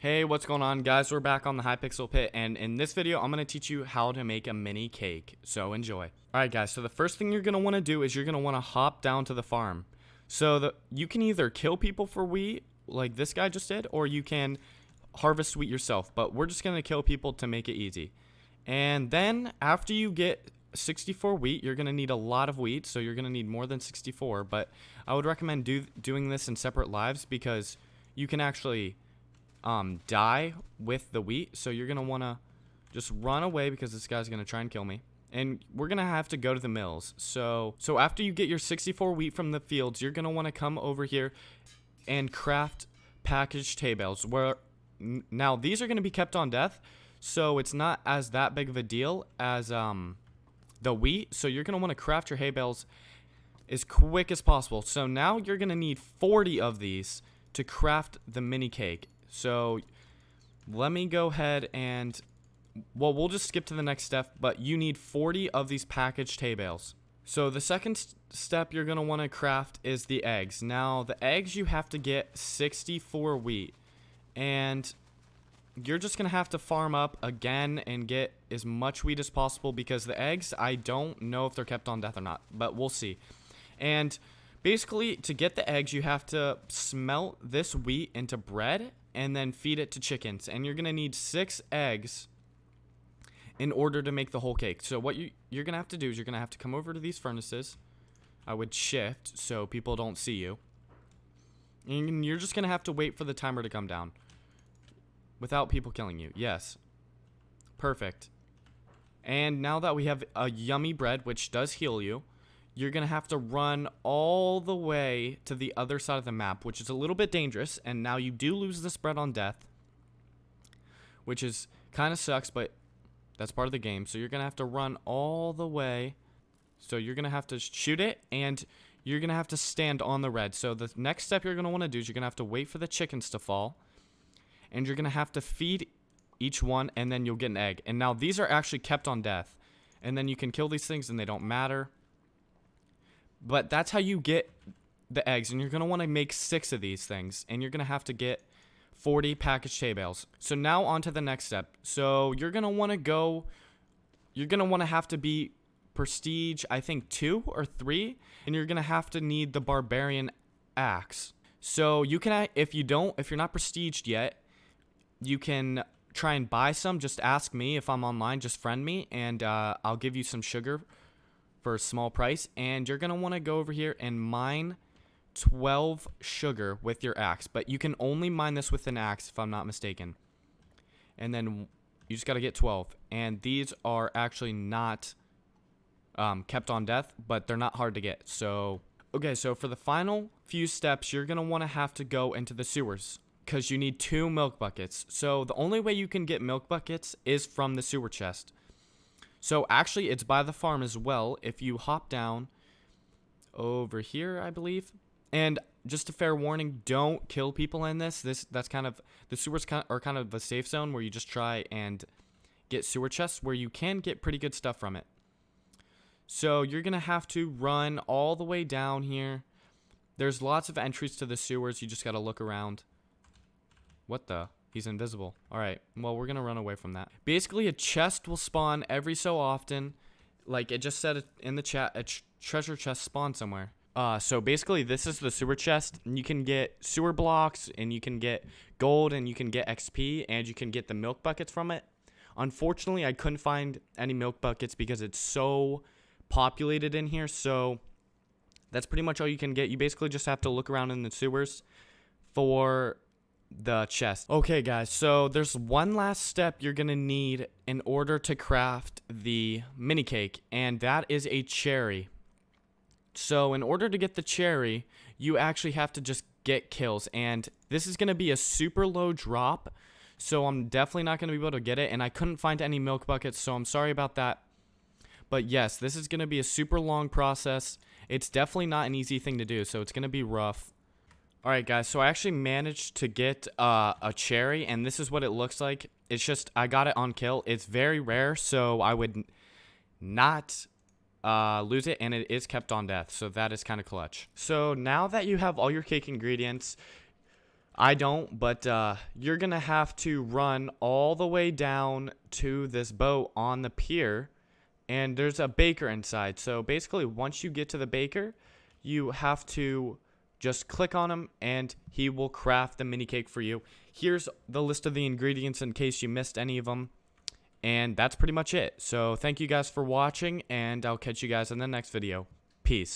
Hey, what's going on, guys? We're back on the Hypixel pit, and in this video I'm going to teach you how to make a mini cake, so enjoy. Alright guys, so the first thing you're going to want to do is you're going to want to hop down to the farm. So you can either kill people for wheat, like this guy just did, or you can harvest wheat yourself, but we're just going to kill people to make it easy. And then after you get 64 wheat, you're going to need a lot of wheat, so you're going to need more than 64, but I would recommend doing this in separate lives because you can actually die with the wheat. So you're gonna want to just run away because this guy's gonna try and kill me, and we're gonna have to go to the mills. So after you get your 64 wheat from the fields, you're gonna want to come over here and craft packaged hay bales, where now these are gonna be kept on death, so it's not as that big of a deal as the wheat. So you're gonna want to craft your hay bales as quick as possible. So now you're gonna need 40 of these to craft the mini cake. So let me go ahead and, well, we'll just skip to the next step, but you need 40 of these packaged hay bales. So the second step you're going to want to craft is the eggs. Now, the eggs, you have to get 64 wheat, and you're just going to have to farm up again and get as much wheat as possible because the eggs, I don't know if they're kept on death or not, but we'll see. And basically, to get the eggs, you have to smelt this wheat into bread and then feed it to chickens. And you're going to need 6 eggs in order to make the whole cake. So what you're going to have to do is you're going to have to come over to these furnaces. I would shift so people don't see you. And you're just going to have to wait for the timer to come down without people killing you. Yes. Perfect. And now that we have a yummy bread, which does heal you, you're going to have to run all the way to the other side of the map, which is a little bit dangerous. And now you do lose this bread on death, which is kind of sucks, but that's part of the game. So you're going to have to run all the way. So you're going to have to shoot it, and you're going to have to stand on the red. So the next step you're going to want to do is you're going to have to wait for the chickens to fall, and you're going to have to feed each one, and then you'll get an egg. And now these are actually kept on death, and then you can kill these things and they don't matter. But that's how you get the eggs, and you're going to want to make 6 of these things, and you're going to have to get 40 packaged hay bales. So now on to the next step. So you're going to want to have to be prestige, I think 2 or 3, and you're going to have to need the barbarian axe. So you can, if you're not prestiged yet, you can try and buy some. Just ask me if I'm online, just friend me, and I'll give you some sugar for a small price. And you're going to want to go over here and mine 12 sugar with your axe, but you can only mine this with an axe if I'm not mistaken. And then you just got to get 12, and these are actually not kept on death, but they're not hard to get. So okay, so for the final few steps, you're going to want to have to go into the sewers because you need 2 milk buckets. So the only way you can get milk buckets is from the sewer chest. So actually, it's by the farm as well. If you hop down over here, I believe. And just a fair warning, don't kill people in this. That's kind of, the sewers are kind of a safe zone where you just try and get sewer chests where you can get pretty good stuff from it. So you're going to have to run all the way down here. There's lots of entries to the sewers. You just got to look around. What the? He's invisible. Alright, well, we're going to run away from that. Basically, a chest will spawn every so often. Like it just said in the chat, a treasure chest spawned somewhere. So basically, this is the sewer chest. And you can get sewer blocks, and you can get gold, and you can get XP, and you can get the milk buckets from it. Unfortunately, I couldn't find any milk buckets because it's so populated in here. So that's pretty much all you can get. You basically just have to look around in the sewers for the chest. Okay guys, so there's one last step you're gonna need in order to craft the mini cake, and that is a cherry. So in order to get the cherry, you actually have to just get kills, and this is gonna be a super low drop, so I'm definitely not gonna be able to get it, and I couldn't find any milk buckets, so I'm sorry about that. But yes, this is gonna be a super long process. It's definitely not an easy thing to do, so it's gonna be rough. Alright guys, so I actually managed to get a cherry, and this is what it looks like. It's just, I got it on kill. It's very rare, so I would not lose it, and it is kept on death, so that is kind of clutch. So now that you have all your cake ingredients, I don't, but you're going to have to run all the way down to this boat on the pier, and there's a baker inside. So basically, once you get to the baker, you have to just click on him, and he will craft the mini cake for you. Here's the list of the ingredients in case you missed any of them, and that's pretty much it. So thank you guys for watching, and I'll catch you guys in the next video. Peace.